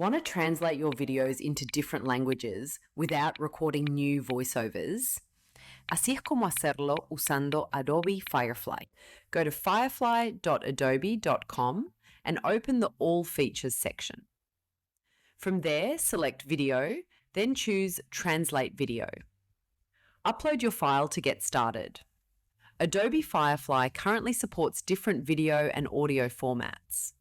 Want to translate your videos into different languages without recording new voiceovers? Así es como hacerlo usando Adobe Firefly. Go to firefly.adobe.com and open the All Features section. From there, select Video, then choose Translate Video. Upload your file to get started. Adobe Firefly currently supports different video and audio formats.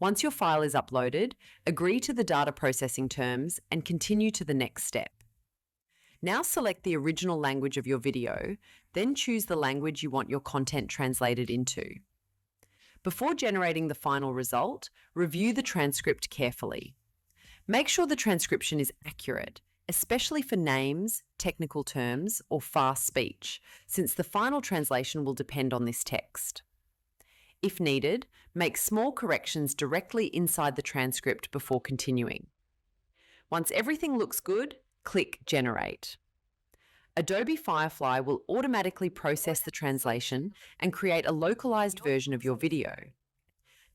Once your file is uploaded, agree to the data processing terms and continue to the next step. Now select the original language of your video, then choose the language you want your content translated into. Before generating the final result, review the transcript carefully. Make sure the transcription is accurate, especially for names, technical terms, or fast speech, since the final translation will depend on this text. If needed, make small corrections directly inside the transcript before continuing. Once everything looks good, click Generate. Adobe Firefly will automatically process the translation and create a localized version of your video.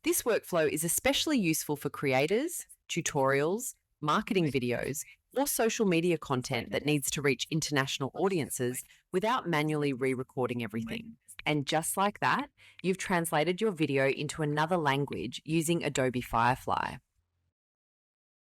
This workflow is especially useful for creators, tutorials, marketing videos, or social media content that needs to reach international audiences without manually re-recording everything. And just like that, you've translated your video into another language using Adobe Firefly.